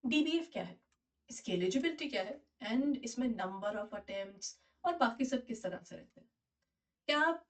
DBF क्या है, इसकी एलिजिबिलिटी क्या है, एंड इसमें नंबर ऑफ अटेम्प्ट्स और बाकी सब किस तरह से रहते हैं। क्या आप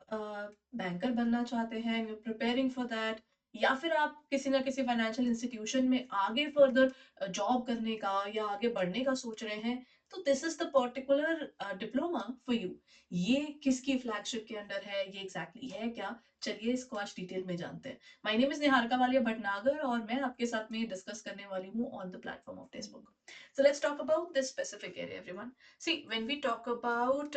बैंकर बनना चाहते हैं, यू प्रिपेयरिंग फॉर दैट, या फिर आप किसी ना किसी फाइनेंशियल इंस्टीट्यूशन में आगे फर्दर जॉब करने का या आगे बढ़ने का सोच रहे हैं, तो this is the particular diploma for you. ये किसकी फ्लैगशिप के अंडर है, ये एग्जैक्टली है क्या, चलिए इसको आज डिटेल में जानते हैं। My name is Niharika Walia Bhatnagar और मैं आपके साथ में डिस्कस करने वाली हूँ on the platform of textbook. So let's talk about this specific area everyone. See when we talk about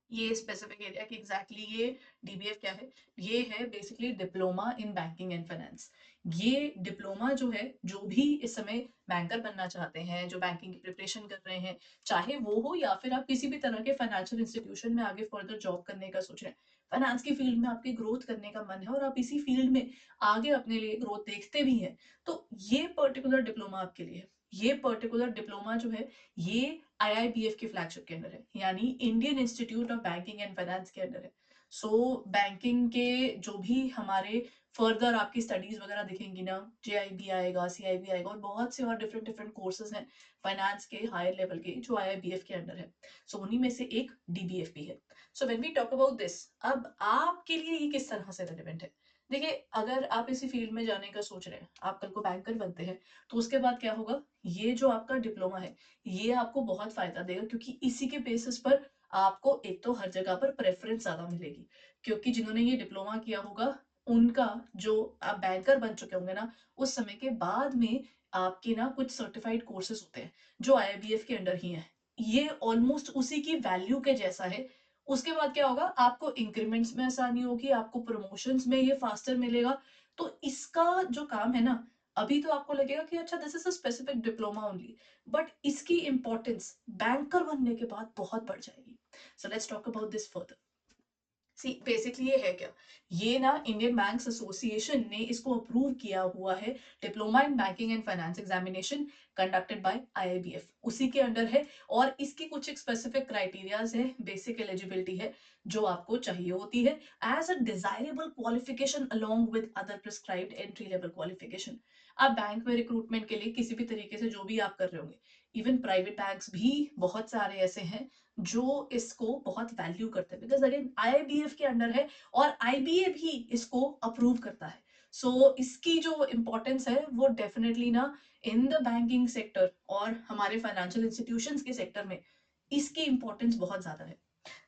ये स्पेसिफिक एरिया कि एग्जैक्टली ये डीबीएफ क्या है, ये है basically diploma in banking and finance. ये डिप्लोमा जो है, जो भी इस समय बैंकर बनना चाहते हैं, जो बैंकिंग की प्रिपरेशन कर रहे हैं, चाहे वो हो या फिर आप किसी भी तरह के फाइनेंशियल इंस्टीट्यूशन में आगे फर्दर जॉब करने का सोच रहे हैं, फाइनेंस की फील्ड में आपकी ग्रोथ करने का मन है और आप इसी फील्ड में आगे अपने लिए ग्रोथ देखते भी हैं, तो ये पर्टिकुलर डिप्लोमा आपके लिए है। ये पर्टिकुलर डिप्लोमा जो है, ये आईआईबीएफ की फ्लैगशिप के अंदर है, यानी Indian institute of banking and finance के अंदर है। सो बैंकिंग के जो भी हमारे फर्दर आपकी स्टडीज वगैरह दिखेंगी ना, जेआईबी आएगा, सीआईबी आएगा और बहुत से और डिफरेंट डिफरेंट कोर्सेज हैं फाइनेंस के हायर लेवल के जो आईआईबीएफ के अंडर है। सो उन्हीं में से एक डीबीएफ भी है। So when we talk about this, अब आपके लिए ये किस तरह से रेलिवेंट है। देखिए, अगर आप इसी फील्ड में जाने का सोच रहे हैं, आप कल को बैंकर बनते हैं, तो उसके बाद क्या होगा, ये जो आपका डिप्लोमा है, ये आपको बहुत फायदा देगा, क्योंकि इसी के बेसिस पर आपको एक तो हर जगह पर प्रेफरेंस ज्यादा मिलेगी, क्योंकि जिन्होंने ये डिप्लोमा किया होगा, उनका जो आप बैंकर बन चुके होंगे ना, उस समय के बाद में आपके ना कुछ सर्टिफाइड कोर्सेज होते हैं जो आईआईबीएफ के अंडर ही हैं। ये ऑलमोस्ट उसी की वैल्यू के जैसा है। उसके बाद क्या होगा, आपको इंक्रीमेंट्स में आसानी होगी, आपको प्रमोशंस में ये फास्टर मिलेगा। तो इसका जो काम है ना, अभी तो आपको लगेगा कि अच्छा this is a specific diploma only, but इसकी इंपॉर्टेंस बैंकर बनने के बाद बहुत बढ़ जाएगी। So let's talk about this further. See basically ये है क्या, ये ना इंडियन बैंक्स एसोसिएशन ने इसको अप्रूव किया हुआ है, diploma in banking and finance examination conducted by IIBF, उसी के अंडर है। और इसकी कुछ एक स्पेसिफिक क्राइटेरियाज है, बेसिक एलिजिबिलिटी है जो आपको चाहिए होती है as a desirable qualification along with other prescribed entry level qualification. आप बैंक में रिक्रूटमेंट के लिए किसी भी तरीके से जो भी आप कर रहे होंगे, इवन प्राइवेट बैंक्स भी बहुत सारे ऐसे हैं जो इसको बहुत वैल्यू करते हैं, बिकॉज अगेन आईआईबीएफ के अंडर है और आईबीए भी इसको अप्रूव करता है। सो इसकी जो इम्पोर्टेंस है वो डेफिनेटली ना इन द बैंकिंग सेक्टर और हमारे फाइनेंशियल इंस्टीट्यूशंस के सेक्टर में इसकी इंपॉर्टेंस बहुत ज्यादा है।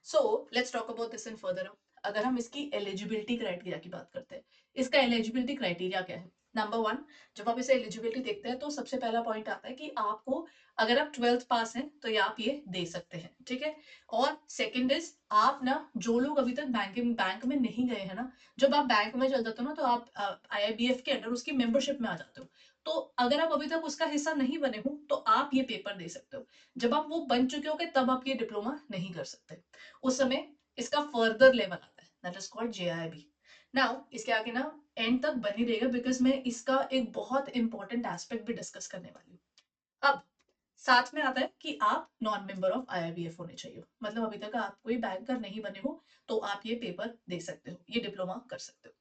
सो let's talk about this in further. अगर हम इसकी एलिजिबिलिटी क्राइटेरिया की बात करते हैं, इसका एलिजिबिलिटी क्राइटेरिया क्या है। नंबर वन, जब आप इसे एलिजिबिलिटी देखते हैं तो सबसे पहला पॉइंट आता है कि आपको, अगर आप 12th पास हैं तो ये आप ये दे सकते हैं, ठीक है। और सेकंड इज, आप ना जो लोग अभी तक बैंक में नहीं गए हैं ना, जब आप बैंक में चल जाते हो ना तो आप आईआईबीएफ के अंडर उसकी मेंबरशिप में आ जाते हो। तो अगर आप अभी तक उसका हिस्सा नहीं बने हो तो आप ये पेपर दे सकते हो। जब आप वो बन चुके होगे तब आप ये डिप्लोमा नहीं कर सकते। उस समय इसका फर्दर लेवल आता है, that is called JIB. Now इसके आगे ना एंड तक बनी रहेगा, बिकॉज मैं इसका एक बहुत इंपॉर्टेंट एस्पेक्ट भी डिस्कस करने वाली हूँ। अब साथ में आता है कि आप नॉन मेंबर ऑफ आईआईबीएफ होने चाहिए, मतलब अभी तक आप कोई बैंकर नहीं बने हो तो आप ये पेपर दे सकते हो, ये डिप्लोमा कर सकते हो।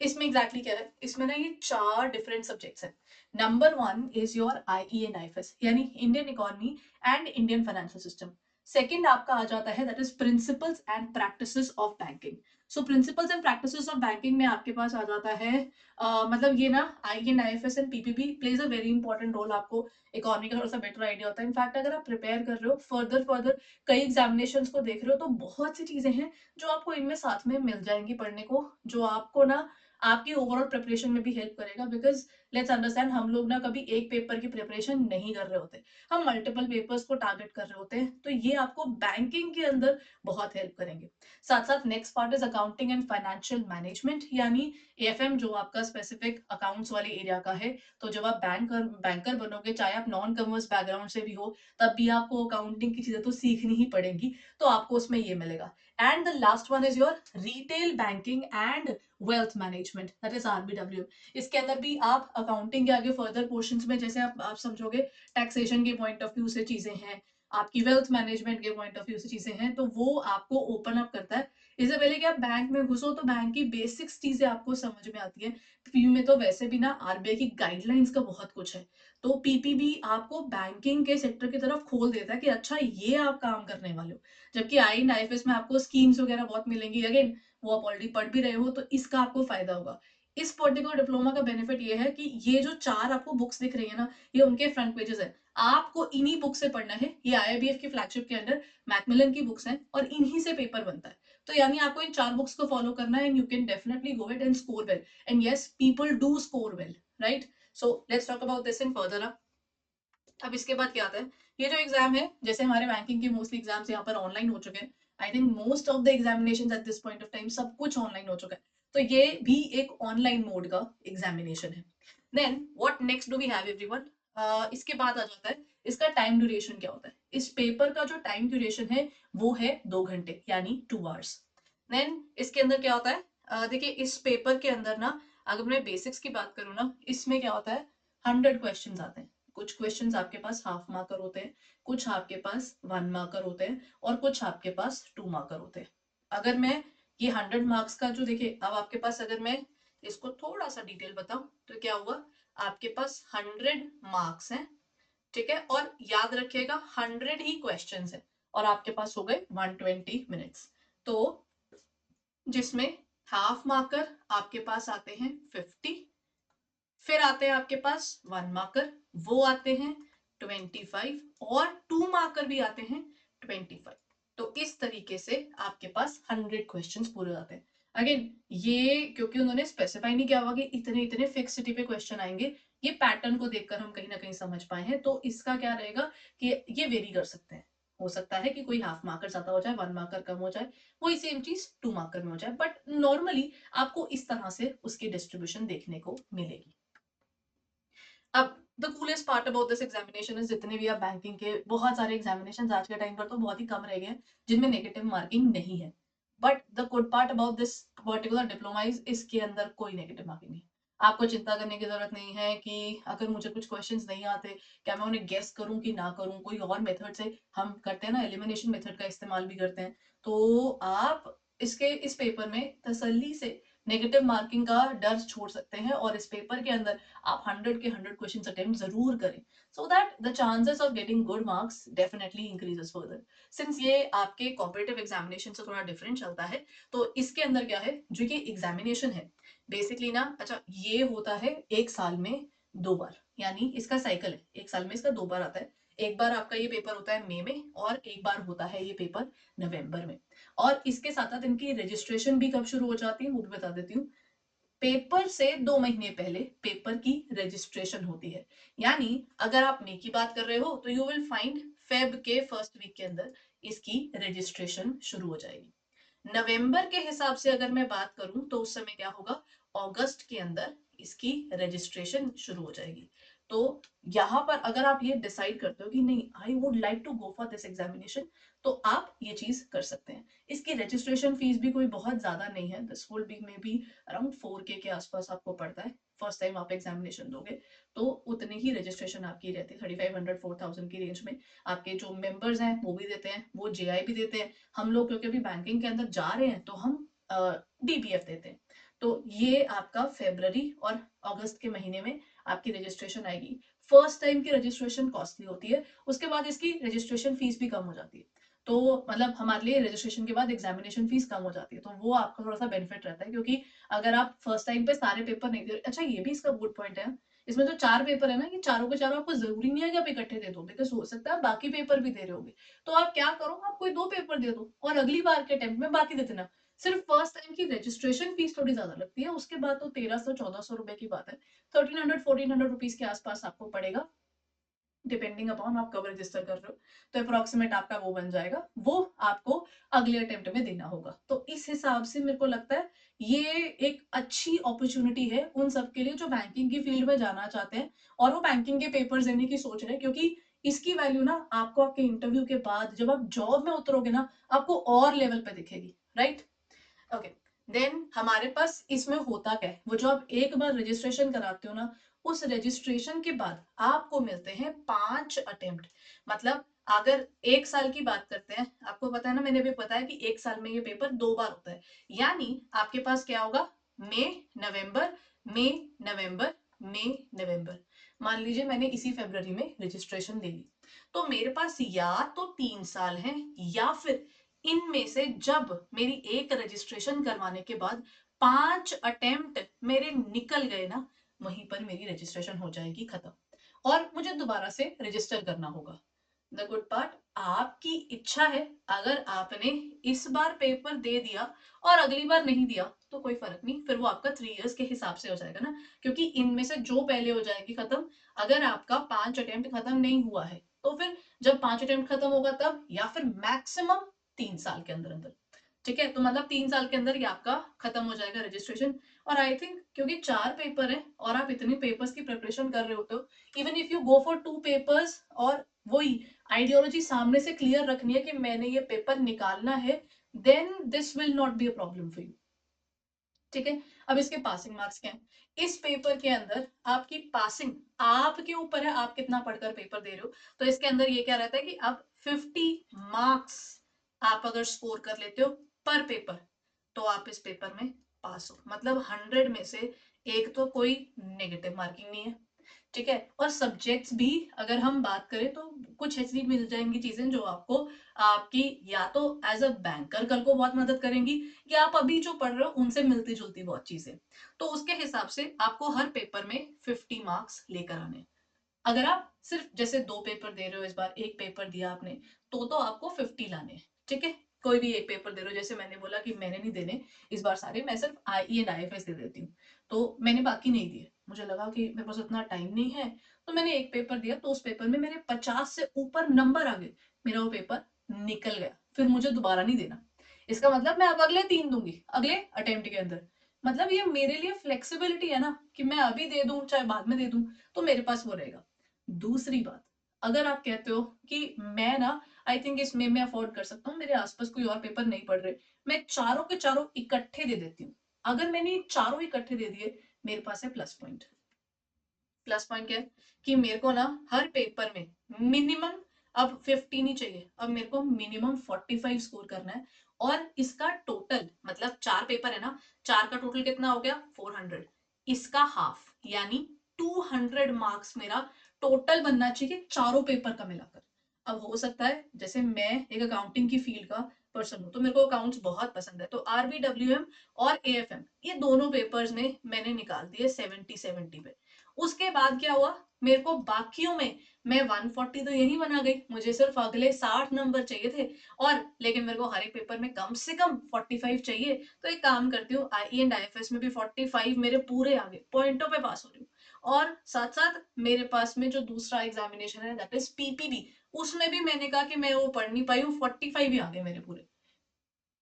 इसमें एग्जैक्टली क्या है, इसमें ना ये चार डिफरेंट सब्जेक्ट्स हैं। Number one is your IE and IFS, यानी Indian economy and Indian financial system. Second आपका आ जाता है that is principles and practices of banking. So principles and practices of banking में आपके पास आ जाता है मतलब ये ना I and IFS and PPB plays a very important role. आपको इकोनॉमी का थोड़ा सा बेटर आइडिया होता है। इनफैक्ट अगर आप प्रिपेयर कर रहे हो फर्दर फर्दर कई एग्जामिनेशन को देख रहे हो, तो बहुत सी चीजें हैं जो आपको इनमें साथ में मिल जाएंगी पढ़ने को, जो आपको ना आपकी ओवरऑल प्रिपरेशन में भी हेल्प करेगा। बिकॉज लेट्स अंडरस्टैंड, हम लोग ना कभी एक पेपर की प्रिपरेशन नहीं कर रहे होते, हम मल्टीपल पेपर्स को टारगेट कर रहे होते हैं, तो ये आपको बैंकिंग के अंदर बहुत हेल्प करेंगे। साथ साथ next part is accounting and financial management, यानी एएफएम जो आपका स्पेसिफिक अकाउंट्स वाले एरिया का है। तो जब आप बैंकर बनोगे, चाहे आप नॉन कॉमर्स बैकग्राउंड से भी हो, तब भी आपको अकाउंटिंग की चीजें तो सीखनी ही पड़ेंगी, तो आपको उसमें ये मिलेगा। And the last one is your retail banking and wealth management, that is RBW. इसके अंदर भी आप अकाउंटिंग के आगे फर्दर पोर्शंस में, जैसे आप समझोगे टैक्सेशन के पॉइंट ऑफ व्यू से चीजें हैं, आपकी वेल्थ मैनेजमेंट के पॉइंट ऑफ व्यू से चीजें हैं, तो वो आपको ओपन अप करता है इससे पहले कि आप बैंक में घुसो तो बैंक की बेसिक्स चीजें आपको समझ में आती है। पीपी में तो वैसे भी ना आरबीआई की गाइडलाइंस का बहुत कुछ है, तो पीपी भी आपको बैंकिंग के सेक्टर की तरफ खोल देता है कि अच्छा ये आप काम करने वाले हो। जबकि आई एंड आईएफएस में आपको स्कीम्स वगैरह बहुत मिलेंगी, अगेन वो आप ऑलरेडी पढ़ भी रहे हो तो इसका आपको फायदा होगा। इस पर्टिकुलर डिप्लोमा का बेनिफिट ये है कि ये जो 4 आपको बुक्स दिख रही है ना, ये उनके फ्रंट पेजेस है। आपको इन्हीं बुक से पढ़ना है। ये आईआईबीएफ की फ्लैगशिप के अंडर मैकमिलन की बुक्स हैं और इन्हीं से पेपर बनता है। तो यानी आपको इन 4 बुक्स को फॉलो करना है and you can definitely go it and score well. And yes, people do score well, right? So let's talk about this in further. अब इसके बाद क्या आता है, ये जो एग्जाम है, जैसे हमारे बैंकिंग की मोस्टली एग्जाम्स यहाँ पर ऑनलाइन हो चुके हैं, I think most of the examination at this point of time सब कुछ ऑनलाइन हो चुका है, तो ये भी एक ऑनलाइन मोड का एग्जामिनेशन है। Then what next do we have everyone? इसके बाद आ जाता है इसका टाइम ड्यूरेशन क्या होता है। इस पेपर का जो टाइम ड्यूरेशन है वो है 2 घंटे यानी 2 आवर्स। देन इसके अंदर क्या होता है, देखिए इस पेपर के अंदर ना, अगर मैं बेसिक्स की बात करूँ ना, इसमें क्या होता है, 100 क्वेश्चन आते हैं। कुछ क्वेश्चंस आपके पास हाफ मार्कर होते हैं, कुछ आपके पास 1 मार्कर होते हैं और कुछ आपके पास 2 मार्कर होते हैं। अगर मैं ये 100 मार्क्स का जो, देखिए अब आपके पास, अगर मैं इसको थोड़ा सा डिटेल बताऊं तो क्या हुआ, आपके पास 100 मार्क्स हैं, ठीक है, और याद रखिएगा 100 ही क्वेश्चन है और आपके पास हो गए 120 मिनट्स। तो जिसमें हाफ मार्कर आपके पास आते हैं 50, फिर आते हैं आपके पास 1 मार्कर, वो आते हैं 25, और 2 मार्कर भी आते हैं 25। तो इस तरीके से आपके पास 100 क्वेश्चंस पूरे आते हैं। अगेन ये क्योंकि उन्होंने स्पेसिफाई नहीं किया हुआ कि इतने इतने फिक्स सिटी पे क्वेश्चन आएंगे, ये पैटर्न को देखकर हम कहीं ना कहीं समझ पाए हैं। तो इसका क्या रहेगा कि ये वेरी कर सकते हैं, हो सकता है कि कोई हाफ मार्कर ज्यादा हो जाए, 1 मार्कर कम हो जाए, वही सेम चीज 2 मार्कर में हो जाए, बट नॉर्मली आपको इस तरह से उसकी डिस्ट्रीब्यूशन देखने को मिलेगी। अब the coolest part about this examination is, जितने भी आप बैंकिंग के बहुत सारे एग्जामिनेशन आज के टाइम पर तो बहुत ही कम रह गए हैं जिनमें नेगेटिव मार्किंग नहीं है, but the good part about this particular diploma is इसके अंदर कोई नेगेटिव मार्किंग नहीं। आपको चिंता करने की जरूरत नहीं है कि अगर मुझे कुछ क्वेश्चंस नहीं आते, क्या मैं उन्हें गेस करूं कि ना करूं, कोई और मेथड से हम करते हैं ना, एलिमिनेशन मेथड का इस्तेमाल भी करते हैं, तो आप इस पेपर में तसल्ली से नेगेटिव मार्किंग का डर छोड़ सकते हैं और इस पेपर के अंदर आप 100 के 100 क्वेश्चन अटेम्प्ट जरूर करें, so that the chances of getting good marks definitely increases further. Since ये आपके कॉम्पिटिटिव एग्जामिनेशन से थोड़ा डिफरेंट चलता है, तो इसके अंदर क्या है, जो कि एग्जामिनेशन है बेसिकली ना, अच्छा ये होता है 1 साल में 2 बार, यानी इसका साइकिल है, 1 साल में इसका 2 बार आता है। एक बार आपका ये पेपर होता है मई में और एक बार होता है ये पेपर नवंबर में। और इसके साथ साथ इनकी रजिस्ट्रेशन भी कब शुरू हो जाती है वो भी बता देती हूँ। पेपर से 2 महीने पहले पेपर की रजिस्ट्रेशन होती है, यानी अगर आप मई की बात कर रहे हो तो यू विल फाइंड फेब के फर्स्ट वीक के अंदर इसकी रजिस्ट्रेशन शुरू हो जाएगी। नवंबर के हिसाब से अगर मैं बात करूं तो उस समय क्या होगा, अगस्त के अंदर इसकी रजिस्ट्रेशन शुरू हो जाएगी। तो यहाँ पर अगर आप ये डिसाइड करते हो कि नहीं, I would like to go for this examination, तो आप ये चीज कर सकते हैं। इसकी रजिस्ट्रेशन फीस भी कोई बहुत ज्यादा नहीं है, this would be may be around 4K के आसपास आपको पड़ता है। फर्स्ट टाइम आप एग्जामिनेशन दोगे तो उतनी ही रजिस्ट्रेशन आपकी रहती है, 3500 4000 की रेंज में। आपके जो मेंबर्स हैं वो भी देते हैं, वो जेआई भी देते हैं। हम लोग क्योंकि अभी बैंकिंग के अंदर जा रहे हैं तो हम डीबीएफ देते हैं। तो ये आपका फेब्रवरी और अगस्त के महीने में आपकी रजिस्ट्रेशन आएगी। फर्स्ट टाइम की रजिस्ट्रेशन कॉस्टली होती है, उसके बाद इसकी रजिस्ट्रेशन फीस भी कम हो जाती है। तो मतलब हमारे लिए रजिस्ट्रेशन के बाद एग्जामिनेशन फीस कम हो जाती है, तो वो आपका थोड़ा सा बेनिफिट रहता है, क्योंकि अगर आप फर्स्ट टाइम पे सारे पेपर नहीं दे रहे, अच्छा ये भी इसका गुड पॉइंट है, इसमें जो 4 पेपर है ना, ये चारों के चारों आपको जरूरी नहीं है कि आप इकट्ठे दे दो, बिकॉज हो सकता है बाकी पेपर भी दे रहे होगे। तो आप क्या करो, आप कोई 2 पेपर दे दो और अगली बार के अटेम्प्ट में बाकी दे देना। सिर्फ फर्स्ट टाइम की रजिस्ट्रेशन फीस थोड़ी ज्यादा लगती है, उसके बाद तो 1300 1400 रुपए की बात है, 1300 1400 रुपीज के आसपास आपको पड़ेगा, डिपेंडिंग अपॉन आप कब रजिस्टर कर रहे हो। तो अप्रोक्सीमेट आपका वो बन जाएगा, वो आपको अगले अटेम्प्ट में देना होगा। तो इस हिसाब से मेरे को लगता है ये एक अच्छी अपॉर्चुनिटी है उन सबके लिए जो बैंकिंग की फील्ड में जाना चाहते हैं और वो बैंकिंग के पेपर देने की सोच रहे हैं, क्योंकि इसकी वैल्यू ना आपको आपके इंटरव्यू के बाद जब आप जॉब में उतरोगे ना, आपको और लेवल पे दिखेगी, राइट? ओके। देन हमारे पास इसमें होता क्या है, वो जो आप एक बार रजिस्ट्रेशन कराते हो ना, उस रजिस्ट्रेशन के बाद आपको मिलते हैं 5 अटेम्प्ट। मतलब अगर 1 साल की बात करते हैं, आपको पता है ना, मैंने अभी बताया कि 1 साल में ये पेपर 2 बार होता है। यानी आपके पास क्या होगा, मई, नवंबर, मई, नवंबर, मई, नवंबर। मान लीजिए मैंने इसी फरवरी में रजिस्ट्रेशन ले ली, तो मेरे पास या तो 3 साल हैं, या फिर इनमें से जब मेरी एक रजिस्ट्रेशन करवाने के बाद 5 अटेम्प्ट मेरे निकल गए ना, वहीं पर मेरी रजिस्ट्रेशन हो जाएगी खत्म, और मुझे दोबारा से रजिस्टर करना होगा। द गुड पार्ट, आपकी इच्छा है, अगर आपने इस बार पेपर दे दिया और अगली बार नहीं दिया तो कोई फर्क नहीं, फिर वो आपका 3 इयर्स के हिसाब से हो जाएगा ना, क्योंकि इनमें से जो पहले हो जाएगी खत्म। अगर आपका 5 अटेम्प्ट खत्म नहीं हुआ है तो फिर जब 5 अटेम्प्ट खत्म होगा तब, या फिर मैक्सिमम 3 साल के अंदर अंदर। ठीक है, तो मतलब 3 साल के अंदर ये आपका खत्म हो जाएगा रजिस्ट्रेशन। और आई थिंक क्योंकि 4 पेपर है और आप इतने पेपर्स की प्रिपरेशन कर रहे होते हो, even if you go for 2 papers, और वही आइडियोलॉजी सामने से क्लियर रखनी है कि मैंने ये पेपर निकालना है, then this will not be a problem for you. ठीक है, अब इसके पासिंग मार्क्स क्या है इस पेपर के अंदर? आपकी पासिंग आपके ऊपर है, आप कितना पढ़कर पेपर दे रहे हो। तो इसके अंदर ये क्या रहता है कि अब 50 मार्क्स आप अगर स्कोर कर लेते हो पर पेपर, तो आप इस पेपर में पास हो, मतलब 100 में से एक तो कोई नेगेटिव मार्किंग नहीं है। ठीक है, और सब्जेक्ट्स भी अगर हम बात करें तो कुछ ऐसी मिल जाएंगी चीजें जो आपको आपकी या तो एज अ बैंकर कल को बहुत मदद करेंगी, या आप अभी जो पढ़ रहे हो उनसे मिलती जुलती बहुत चीजें। तो उसके हिसाब से आपको हर पेपर में 50 मार्क्स लेकर आने। अगर आप सिर्फ जैसे 2 पेपर दे रहे हो, इस बार एक पेपर दिया आपने, तो आपको 50 लाने हैं। ठीक है, कोई भी एक पेपर दे रहे हो, जैसे मैंने बोला कि मैंने नहीं देने इस बार सारे, मैं सिर्फ आई एंड आईएफएस दे देती हूँ, तो मैंने बाकी नहीं दिए। मुझे लगा कि मेरे पास उतना टाइम नहीं है, तो मैंने एक पेपर दिया, तो उस पेपर में मेरे 50 से ऊपर नंबर आ गए, मेरा वो पेपर निकल गया, फिर मुझे दोबारा नहीं देना। इसका मतलब मैं अब अगले 3 दूंगी अगले अटेम्प्ट के अंदर। मतलब ये मेरे लिए फ्लेक्सिबिलिटी है ना, कि मैं अभी दे दूं चाहे बाद में दे दूं, तो मेरे पास वो रहेगा। दूसरी बात, अगर आप कहते हो कि मैं ना, आई थिंक इसमें मैं अफोर्ड कर सकता हूँ, मेरे आसपास कोई और पेपर नहीं पढ़ रहे, मैं चारों के चारों इकट्ठे दे देती हूँ। अगर मैंने ये चारों इकट्ठे दे दिए, मेरे पास है प्लस पॉइंट। प्लस पॉइंट क्या है कि मेरे को ना हर पेपर में मिनिमम, अब 50 नहीं चाहिए, अब मेरे को मिनिमम 45 स्कोर करना है। और इसका टोटल मतलब 4 पेपर है ना, 4 का टोटल कितना हो गया, 400। इसका हाफ यानी 200 मार्क्स मेरा टोटल बनना चाहिए चारों पेपर का मिलाकर। अब हो सकता है जैसे मैं एक अकाउंटिंग की फील्ड का पर्सन हूँ, तो मेरे को अकाउंट्स बहुत पसंद है, तो आरबीडब्ल्यूएम और एएफएम ये दोनों पेपर्स में मैंने निकाल दिए 70-70 पे। उसके बाद क्या हुआ, मेरे को बाकियों में मैं 140 तो यही बना गई, मुझे सिर्फ अगले 60 नंबर चाहिए थे, और लेकिन मेरे को हर एक पेपर में कम से कम 45 चाहिए। तो एक काम करती हूँ, आई एंड आईएफएस में भी 45 मेरे पूरे आ गए, पॉइंटों पे पास हो रही हूँ। और साथ साथ मेरे पास में जो दूसरा एग्जामिनेशन है दैट इज पीपीबी, उसमें भी मैंने कहा कि मैं वो पढ़ नहीं पाई हूँ, 45 ही आ गए मेरे पूरे।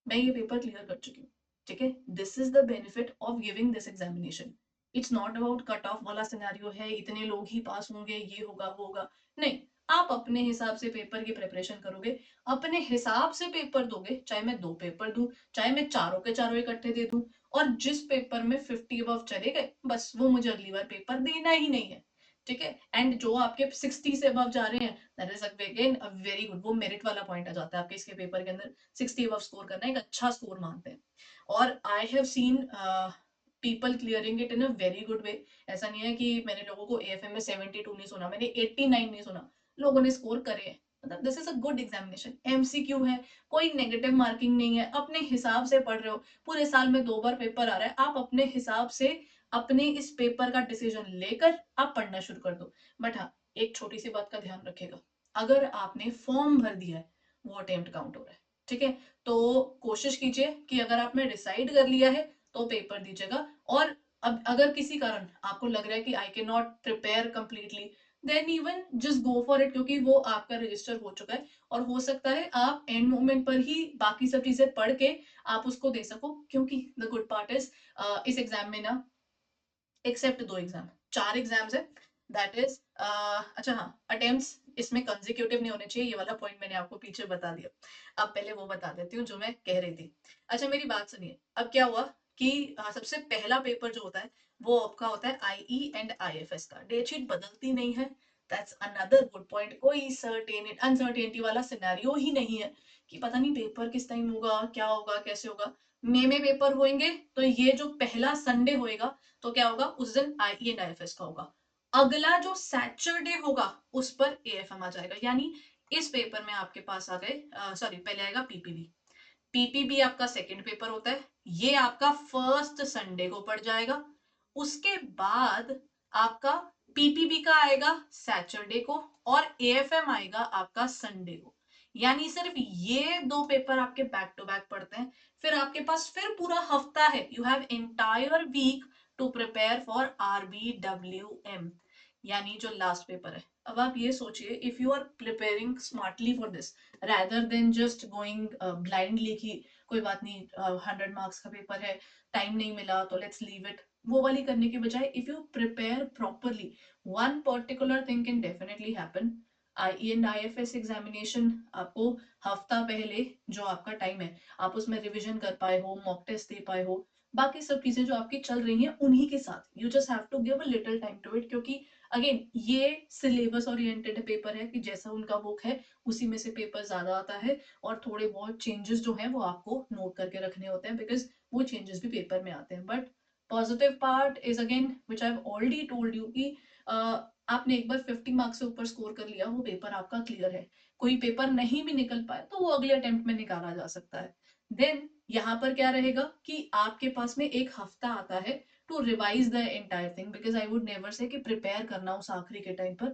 मैं ये पेपर क्लियर कर चुकी हूँ। ठीक है, this is the benefit of giving this examination. It's not about cut off वाला सिनेरियो है, इतने लोग ही पास होंगे, ये होगा वो होगा, नहीं। आप अपने हिसाब से पेपर की प्रिपरेशन करोगे, अपने हिसाब से पेपर दोगे, चाहे मैं 2 पेपर दूं, चाहे मैं चारों के चारों इकट्ठे दे दूं, और जिस पेपर में 50 अबव चले गए, बस वो मुझे अगली बार पेपर देना ही नहीं है। ठीक है, एंड जो आपके 60 से अबव जा रहे हैं, that is again a very good, वो मेरिट वाला पॉइंट आ जाता है आपके इसके पेपर के अंदर। 60 अबव स्कोर करना एक अच्छा स्कोर मानते हैं। और I have seen people clearing it in a very good way. ऐसा नहीं है कि मैंने लोगों को एएफएम में 72 नहीं सुना, मैंने 89 नहीं सुना, लोगों ने स्कोर करे हैं। मतलब this is a good examination, MCQ है, कोई नेगेटिव मार्किंग नहीं है, अपने हिसाब से पढ़ रहे हो, पूरे साल में 2 बार पेपर आ रहा है, आप अपने हिसाब से अपने इस पेपर का डिसीजन लेकर आप पढ़ना शुरू कर दो। बट हाँ, एक छोटी सी बात का ध्यान रखेगा, अगर आपने फॉर्म भर दिया है, वो अटेम्प्ट काउंट हो रहा है। ठीक है, तो कोशिश कीजिए कि अगर आपने डिसाइड कर लिया है तो पेपर दीजिएगा। और अब अगर किसी कारण आपको लग रहा है कि I can not prepare completely, then even just go for it, क्योंकि वो आपका रजिस्टर हो चुका है, और हो सकता है आप एंड मोमेंट पर ही बाकी सब चीजें पढ़ के आप उसको दे सको। क्योंकि द गुड पार्ट इज इस एग्जाम में ना, एक्सेप्ट 2 एग्जाम, 4 एग्जाम्स है, दैट इज अच्छा हाँ, अटेम्प्ट्स इसमें कंसेक्यूटिव नहीं होने चाहिए, ये वाला पॉइंट मैंने आपको पीछे बता दिया। अब पहले वो बता देती हूँ जो मैं कह रही थी। अच्छा मेरी बात सुनिए, अब क्या हुआ कि सबसे पहला पेपर जो होता है वो आपका होता है आईई एंड आईएफएस का। डेट शीट बदलती नहीं है, दैट्स अनदर गुड पॉइंट। कोई अनसर्टेनिटी वाला सिनेरियो ही नहीं है कि पता नहीं पेपर किस टाइम होगा, क्या होगा, कैसे होगा। मई में पेपर होंगे तो ये जो पहला संडे होएगा तो क्या होगा, उस दिन आईई एंड आईएफएस का होगा। अगला जो सैटरडे होगा उस पर एएफएम आ जाएगा। यानी इस पेपर में आपके पास आ गए, सॉरी पहले आएगा पीपीबी। पीपीबी आपका सेकंड पेपर होता है, ये आपका फर्स्ट संडे को पड़ जाएगा। उसके बाद आपका पीपीबी का आएगा सैटरडे को और एएफएम आएगा आपका संडे को। यानी सिर्फ ये दो पेपर आपके बैक टू बैक पड़ते हैं। फिर आपके पास फिर पूरा हफ्ता है, you have entire week to prepare for RBWM, यानी जो लास्ट पेपर है। अब आप ये सोचिए, if you are preparing smartly for this rather than just going blindly कि कोई बात नहीं, 100 मार्क्स का पेपर है, टाइम नहीं मिला तो लेट्स लीव इट, वो वाली करने के बजाय if you prepare properly, one particular thing can definitely happen. I and IFS examination आपको हफ्ता पहले जो आपका टाइम है, आप उसमें रिविजन कर पाए हो, मॉक टेस्ट दे पाए हो, बाकी सब चीजें जो आपकी चल रही हैं उन्हीं के साथ you just have to give a little time to it. क्योंकि अगेन ये सिलेबस ओरिएंटेड पेपर है कि जैसा उनका बुक है उसी में से पेपर ज्यादा आता है, और थोड़े बहुत चेंजेस जो हैं वो आपको नोट करके रखने होते हैं, बिकॉज वो चेंजेस भी पेपर में आते हैं। But positive part is again which I have already told you कि आपने एक बार 50 मार्क्स से ऊपर स्कोर कर लिया, वो पेपर आपका क्लियर है। कोई पेपर नहीं भी निकल पाए तो वो अगले अटेम्प्ट में निकाला जा सकता है। देन यहाँ पर क्या रहेगा कि आपके पास में एक हफ्ता आता है to revise the entire thing, because I would never say कि प्रिपेयर करना उस आखिरी के टाइम पर।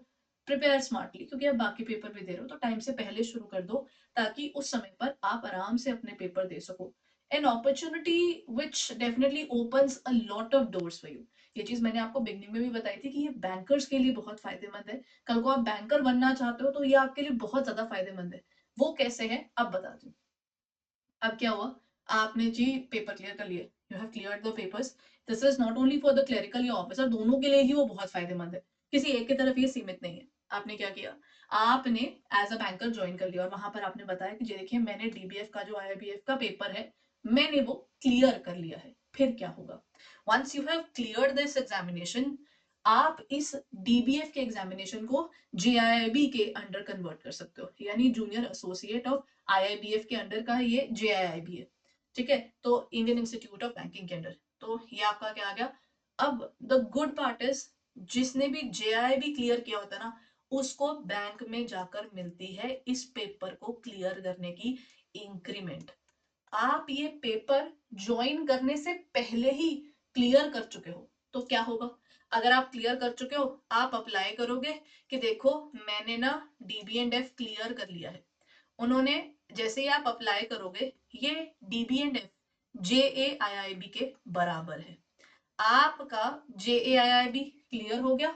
प्रिपेयर स्मार्टली, क्योंकि आप बाकी पेपर भी दे रहे हो तो टाइम से पहले शुरू कर दो, ताकि उस समय पर आप आराम से अपने पेपर दे सको। An opportunity which definitely opens a lot of doors for you. ये चीज मैंने आपको बिगनिंग में भी बताई थी कि ये बैंकर्स के लिए बहुत फायदेमंद है। कल को आप बैंकर बनना चाहते हो तो ये आपके लिए बहुत ज्यादा फायदेमंद है। वो कैसे है अब बताती हूँ। अब क्या हुआ, आपने जी पेपर क्लियर कर लिए, you have cleared the papers. This is not only for the clerical या ऑफिसर, दोनों के लिए ही वो बहुत फायदेमंद है, किसी एक की तरफ ये सीमित नहीं है। आपने क्या किया, आपने एज अ बैंकर ज्वाइन कर लिया और वहां पर आपने बताया कि जी देखिए मैंने डीबीएफ का जो आईआईबीएफ का पेपर है मैंने वो क्लियर कर लिया है। फिर क्या होगा, once you have cleared this examination, आप इस डीबीएफ के एग्जामिनेशन को जेआईआईबी के अंडर कन्वर्ट कर सकते हो। यानी जूनियर एसोसिएट ऑफ आईआईबीएफ के अंडर का ये जेआईआईबी है, ठीक है, तो इंडियन इंस्टीट्यूट ऑफ बैंकिंग के अंडर। तो ये आपका क्या आ गया। अब द गुड पार्ट इज, जिसने भी जेआईआईबी क्लियर किया होता है ना, उसको बैंक में जाकर मिलती है इस पेपर को क्लियर करने की इंक्रीमेंट। आप ये पेपर ज्वाइन करने से पहले ही क्लियर कर चुके हो तो क्या होगा, अगर आप क्लियर कर चुके हो आप अप्लाई करोगे कि देखो मैंने ना डीबी एंड एफ क्लियर कर लिया है। उन्होंने, जैसे ही आप अप्लाई करोगे, ये डीबी एंड एफ जेएआईआईबी के बराबर है। आपका जेएआईआईबी क्लियर हो गया।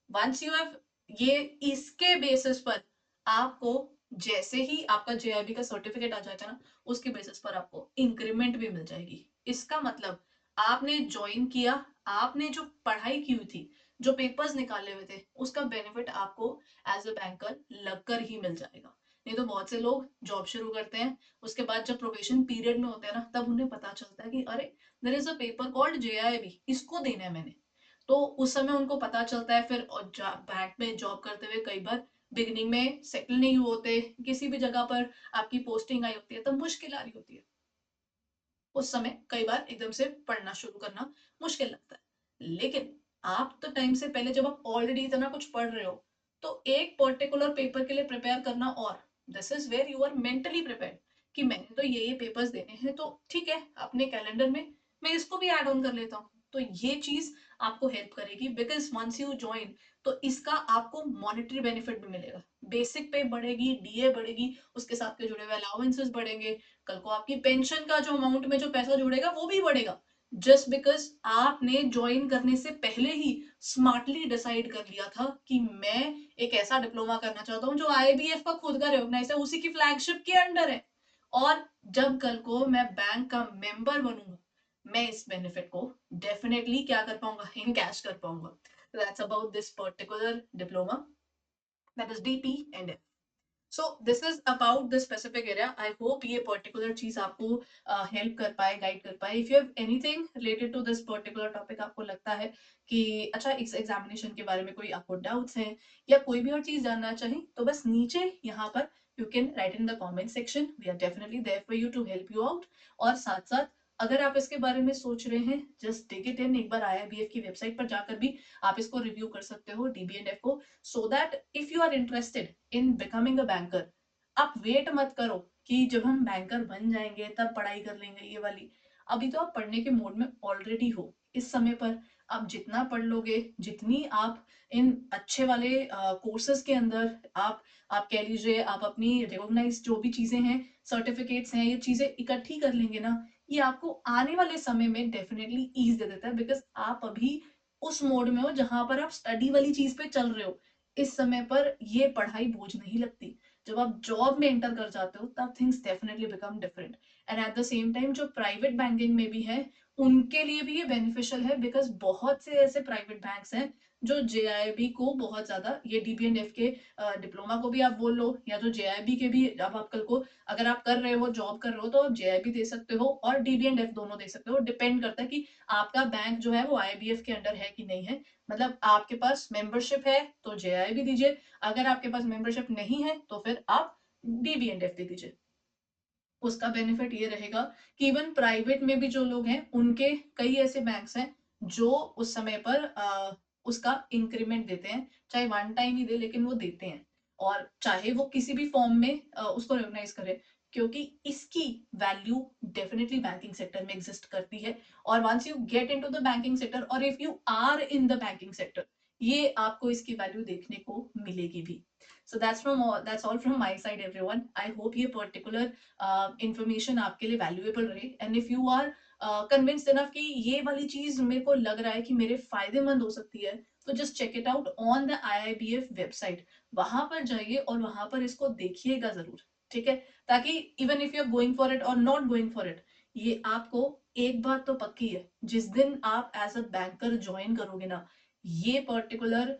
वंस यू हैव, ये इसके बेसिस पर आपको, जैसे ही आपका जेआईबी का सर्टिफिकेट आ जाएगा ना, उसके बेसिस पर आपको इंक्रीमेंट भी मिल जाएगी। इसका मतलब आपने ज्वाइन किया, आपने जो पढ़ाई की हुई थी, जो पेपर्स निकाले हुए थे, उसका बेनिफिट आपको एज अ बैंकर लगकर ही मिल जाएगा। नहीं तो बहुत से लोग जॉब शुरू करते हैं, उसके बाद जब प्रोबेशन पीरियड में होते हैं ना, तब उन्हें पता चलता है कि अरे there is a paper called JAIIB, इसको देना है मैंने। तो उस समय उनको पता चलता है, फिर बैंक में जॉब करते हुए कई बार बिगनिंग में सेटल नहीं होते, किसी भी जगह पर आपकी पोस्टिंग आई होती है तब मुश्किल आ रही होती है, उस समय कई बार एकदम से पढ़ना शुरू करना मुश्किल लगता है। लेकिन आप तो टाइम से पहले, जब आप ऑलरेडी इतना कुछ पढ़ रहे हो, तो एक पर्टिकुलर पेपर के लिए प्रिपेयर करना, और this is where you are mentally prepared कि मैंने तो ये पेपर्स देने हैं तो ठीक है, अपने कैलेंडर में मैं इसको भी ऐड ऑन कर लेता हूँ। तो ये चीज आपको हेल्प करेगी, बिकॉज वंस यू ज्वाइन तो इसका आपको मॉनेटरी बेनिफिट भी मिलेगा। बेसिक पे बढ़ेगी, डीए बढ़ेगी, उसके साथ के जुड़े हुए अलाउंसेस बढ़ेंगे, कल को आपकी पेंशन का जो अमाउंट में जो पैसा जुड़ेगा वो भी बढ़ेगा, जस्ट बिकॉज आपने ज्वाइन करने से पहले ही स्मार्टली डिसाइड कर लिया था कि मैं एक ऐसा डिप्लोमा करना चाहता हूँ जो आईबीएफ का खुद का रिकॉग्नाइज है, उसी की फ्लैगशिप के अंडर है। और जब कल को मैं बैंक का मेंबर बनूंगा, मैं इस बेनिफिट को डेफिनेटली क्या कर पाऊंगा, इन कैश कर पाऊंगा। That's about this particular diploma, that is DP and F. So this is about the specific area. I hope ये पर्टिकुलर चीज आपको हेल्प कर पाए, गाइड कर पाए। If you have anything related to this particular topic, आपको लगता है कि अच्छा इस एग्जामिनेशन के बारे में कोई आपको डाउट्स हैं या कोई भी और चीज जानना चाहें, तो बस नीचे यहाँ पर you can write in the comment section. We are definitely there for you to help you out. और साथ साथ अगर आप इसके बारे में सोच रहे हैं, जस्ट टेक इट इन, एक बार आईआईबीएफ की वेबसाइट पर जाकर भी आप इसको रिव्यू कर सकते हो, डीबीएनएफ को, so that if you are interested in becoming a banker, आप वेट मत करो कि जब हम बैंकर बन जाएंगे तब पढ़ाई कर लेंगे ये वाली। अभी तो आप पढ़ने के मोड में ऑलरेडी हो। इस समय पर आप जितना पढ़ लोगे, जितनी आप इन अच्छे वाले कोर्सेज के अंदर आप कह लीजिए, आप अपनी रिकॉग्नाइज जो भी चीजें हैं, सर्टिफिकेट्स हैं, ये चीजें इकट्ठी कर लेंगे ना, ये आपको आने वाले समय में डेफिनेटली ईज दे देता है। बिकॉज आप अभी उस मोड में हो जहां पर आप स्टडी वाली चीज पे चल रहे हो। इस समय पर ये पढ़ाई बोझ नहीं लगती। जब आप जॉब में एंटर कर जाते हो तब things definitely become different. And at the same time जो प्राइवेट बैंकिंग में भी है, उनके लिए भी ये बेनिफिशियल है। बिकॉज बहुत से ऐसे प्राइवेट बैंक्स हैं जो जेआईबी को बहुत ज्यादा, ये डीबीएनएफ के डिप्लोमा को भी आप बोल लो, या जो जेआईबी के भी, अब आप कल को अगर आप कर रहे हो, जॉब कर रहे हो, तो आप जेआईबी दे सकते हो और डीबीएनएफ दोनों दे सकते हो। डिपेंड करता है कि आपका बैंक जो है वो आईबीएफ के अंडर है कि नहीं है। मतलब आपके पास मेंबरशिप है तो जेआईबी दीजिए, अगर आपके पास मेंबरशिप नहीं है तो फिर आप डीबीएनएफ दे दीजिए। उसका बेनिफिट ये रहेगा कि इवन प्राइवेट में भी जो लोग हैं, उनके कई ऐसे बैंक्स हैं जो उस समय पर उसका इंक्रीमेंट देते हैं, चाहे वन टाइम ही दे, लेकिन वो देते हैं। और चाहे वो किसी भी फॉर्म में उसको रिकॉग्नाइज करे, क्योंकि इसकी वैल्यू डेफिनेटली बैंकिंग सेक्टर में एग्जिस्ट करती है। और once you get into the banking sector, और if you are in the banking sector, ये आपको इसकी वैल्यू देखने को मिलेगी भी। So that's all from my side everyone. I hope ये पर्टिकुलर इंफॉर्मेशन आपके लिए वैल्यूएबल रहे। And if you are convinced enough कि ये वाली चीज मेरे को लग रहा है कि मेरे फायदेमंद हो सकती है, तो just check it out on the IIBF website. वहां पर जाइए और वहां पर इसको देखिएगा जरूर, ठीक है? ताकि even if you are going for it और नॉट गोइंग फॉर इट, ये आपको एक बात तो पक्की है, जिस दिन आप एज अ बैंकर ज्वाइन करोगे ना, ये पर्टिकुलर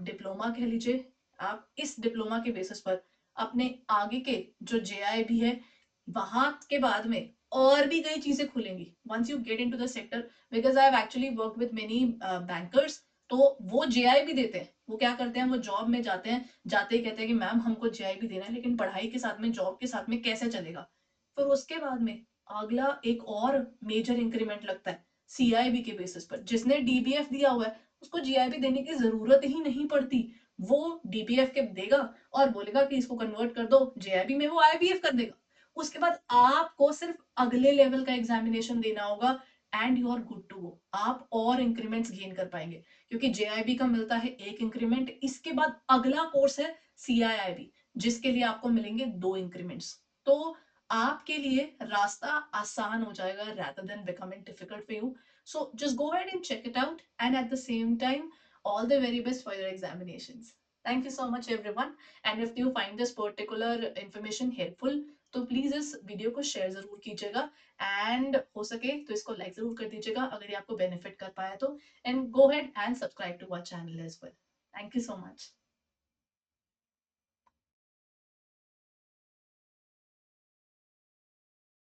डिप्लोमा कह लीजिए, आप इस डिप्लोमा के बेसिस पर अपने आगे के जो जेआईबी है, वहां के बाद में और भी कई चीजें खुलेंगी once you get into the sector. Because I have actually work with many bankers. तो वो जेआईबी देते हैं, वो क्या करते हैं, वो जॉब में जाते हैं, जाते ही कहते हैं कि मैम हमको जेआईबी देना है, लेकिन पढ़ाई के साथ में, जॉब के साथ में कैसे चलेगा? फिर उसके बाद में अगला एक और मेजर इंक्रीमेंट लगता है सीआईबी के बेसिस पर। जिसने डीबीएफ दिया हुआ है उसको जीआईबी देने की जरूरत ही नहीं पड़ती। वो डीबीएफ के देगा और बोलेगा कि इसको कन्वर्ट कर दो जेआईबी में, वो आईबीएफ कर देगा। उसके बाद आपको सिर्फ अगले लेवल का एग्जामिनेशन देना होगा and you are good to go. आप और इंक्रीमेंट्स गेन कर पाएंगे, क्योंकि जेआईबी का मिलता है एक इंक्रीमेंट। इसके बाद अगला कोर्स है सीआईआईबी, जिसके लिए आपको मिलेंगे 2 इंक्रीमेंट्स। तो आपके लिए रास्ता आसान हो जाएगा rather than becoming difficult for you. So just go ahead and check it out, and at the same time, all the very best for your examinations. Thank you so much everyone. And if you find this particular information helpful, तो please इस video को share जरूर कीजिएगा, and हो सके तो इसको like जरूर कर दीजिएगा अगर ये आपको बेनिफिट कर पाया तो। And go ahead and subscribe to our channel as well. Thank you so much.